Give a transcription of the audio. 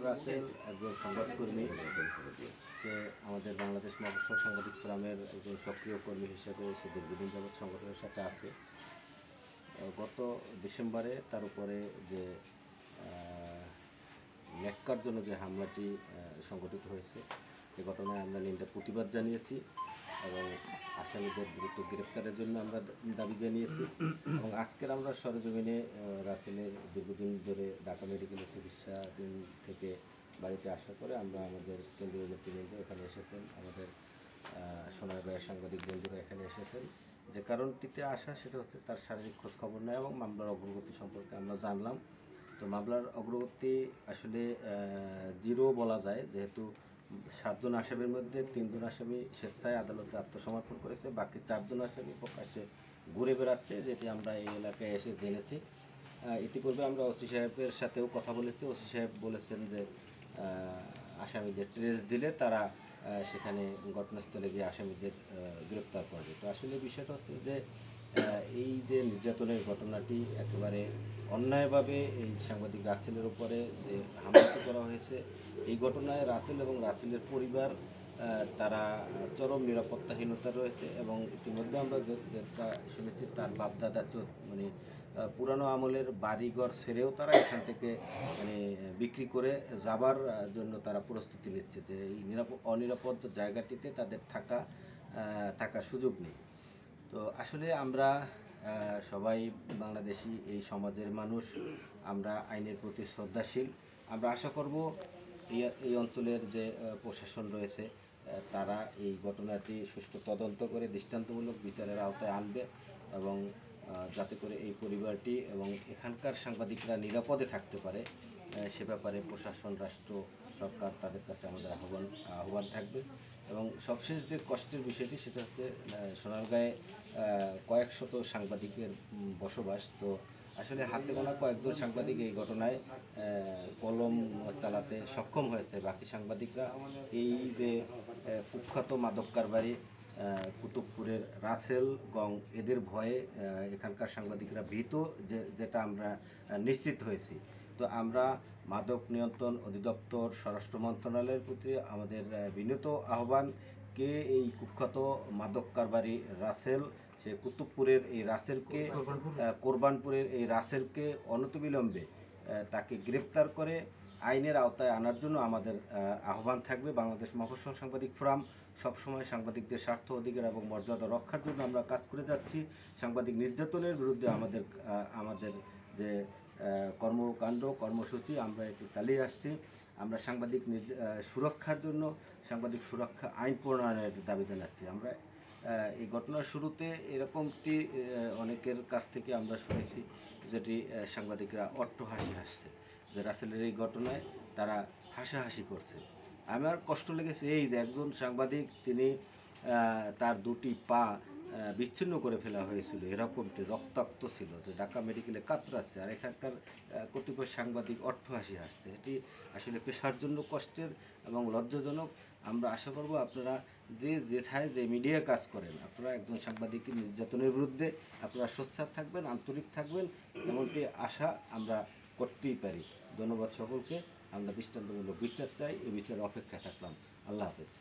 রাসেল একজন সংবাদকর্মী। সে আমাদের বাংলাদেশ মফস্বল সাংবাদিক ফোরামের একজন সক্রিয় কর্মী হিসেবে সে দীর্ঘদিন যাবৎ সংগঠনের সাথে আছে। গত ডিসেম্বরে তার উপরে যে ন্যাক্কার জন্য যে হামলাটি সংঘটিত হয়েছে, এ ঘটনায় আমরা নিন্দা প্রতিবাদ জানিয়েছি এবং আসামিদের দ্রুত গ্রেপ্তারের জন্য আমরা দাবি জানিয়েছি। এবং আজকের আমরা সরেজমিনে রাসেলের দীর্ঘদিন ধরে ঢাকা মেডিকেলের চিকিৎসাধীন থেকে বাড়িতে আসার পরে আমরা আমাদের কেন্দ্রীয় নেতৃবৃন্দ এখানে এসেছেন, আমাদের সোনার ভাইয়ের সাংবাদিক বন্ধুরা এখানে এসেছেন। যে কারণটিতে আসা সেটা হচ্ছে তার শারীরিক খোঁজখবর নেয় এবং মামলার অগ্রগতি সম্পর্কে আমরা জানলাম। তো মামলার অগ্রগতি আসলে জিরো বলা যায়, যেহেতু 7 জন আসামির মধ্যে 3 জন আসামি স্বেচ্ছায় আদালতে আত্মসমর্পণ করেছে, বাকি 4 জন আসামি প্রকাশ্যে ঘুরে বেড়াচ্ছে, যেটি আমরা এই এলাকায় এসে জেনেছি। ইতিপূর্বে আমরা ওসি সাহেবের সাথেও কথা বলেছি। ওসি সাহেব বলেছেন যে আসামিদের ট্রেস দিলে তারা সেখানে ঘটনাস্থলে গিয়ে আসামিদের গ্রেপ্তার করবে। তো আসলে বিষয়টা হচ্ছে যে এই যে নির্যাতনের ঘটনাটি একেবারে অন্যায়ভাবে এই সাংবাদিক রাসেলের উপরে যে হামলা করা হয়েছে, এই ঘটনায় রাসেল এবং রাসেলের পরিবার তারা চরম নিরাপত্তাহীনতা রয়েছে। এবং ইতিমধ্যে আমরা যেটা শুনেছি, তার বাপদাদা মানে পুরানো আমলের বাড়িঘর ছেড়েও তারা এখান থেকে মানে বিক্রি করে যাবার জন্য তারা প্রস্তুতি নিচ্ছে, যে এই অনিরাপদ জায়গাটিতে তাদের থাকার সুযোগ নেই। তো আসলে আমরা সবাই বাংলাদেশি, এই সমাজের মানুষ, আমরা আইনের প্রতি শ্রদ্ধাশীল। আমরা আশা করব এই অঞ্চলের যে প্রশাসন রয়েছে তারা এই ঘটনাটি সুষ্ঠু তদন্ত করে দৃষ্টান্তমূলক বিচারের আওতায় আনবে এবং যাতে করে এই পরিবারটি এবং এখানকার সাংবাদিকরা নিরাপদে থাকতে পারে, সে ব্যাপারে প্রশাসন, রাষ্ট্র, সরকার তাদের কাছে আমাদের আহ্বান থাকবে। এবং সবশেষ যে কষ্টের বিষয়টি সেটা হচ্ছে সোনারগাঁয়ে কয়েক শত সাংবাদিকের বসবাস। তো আসলে হাতে গোনা কয়েকজন সাংবাদিক এই ঘটনায় কলম চালাতে সক্ষম হয়েছে। বাকি সাংবাদিকরা এই যে কুখ্যাত মাদক কারবারি কুতুবপুরের রাসেল গং, এদের ভয়ে এখানকার সাংবাদিকরা ভীত, যেটা আমরা নিশ্চিত হয়েছি। তো আমরা মাদক নিয়ন্ত্রণ অধিদপ্তর, স্বরাষ্ট্র মন্ত্রণালয়ের প্রতি আমাদের বিনীত আহ্বান, কে এই কুখ্যাত মাদক কারবারি রাসেল, সে কুতুবপুরের এই রাসেলকে, কোরবানপুরের এই রাসেলকে অনতিবিলম্বে তাকে গ্রেপ্তার করে আইনের আওতায় আনার জন্য আমাদের আহ্বান থাকবে। বাংলাদেশ মফস্বল সাংবাদিক ফোরাম সবসময় সাংবাদিকদের স্বার্থ, অধিকার এবং মর্যাদা রক্ষার জন্য আমরা কাজ করে যাচ্ছি। সাংবাদিক নির্যাতনের বিরুদ্ধে আমাদের যে কর্মকাণ্ড, কর্মসূচি আমরা এটি চালিয়ে আসছি। আমরা সাংবাদিক সুরক্ষার জন্য সাংবাদিক সুরক্ষা আইন প্রণয়নের দাবি জানাচ্ছি। আমরা এই ঘটনার শুরুতে এরকমটি অনেকের কাছ থেকে আমরা শুনেছি, যেটি সাংবাদিকরা অট্টহাসি হাসছে, যে রাসেলের এই ঘটনায় তারা হাসাহাসি করছে। আমার কষ্ট লেগেছে এই যে একজন সাংবাদিক, তিনি তার দুটি পা বিচ্ছিন্ন করে ফেলা হয়েছিল, এরকমটি রক্তাক্ত ছিল, যে ঢাকা মেডিকেলে কাতরাচ্ছে, আর এখানকার কতিপয় সাংবাদিক অট্টহাসি হাসছে। এটি আসলে পেশার জন্য কষ্টের এবং লজ্জাজনক। আমরা আশা করব আপনারা যেথায় যে মিডিয়া কাজ করেন, আপনারা একজন সাংবাদিকের নির্যাতনের বিরুদ্ধে আপনারা সোচ্চার থাকবেন, আন্তরিক থাকবেন, এমনটি আশা আমরা করতেই পারি। ধন্যবাদ সকলকে। আমরা দৃষ্টান্তমূলক বিচার চাই, এই বিচারের অপেক্ষায় থাকলাম। আল্লাহ হাফেজ।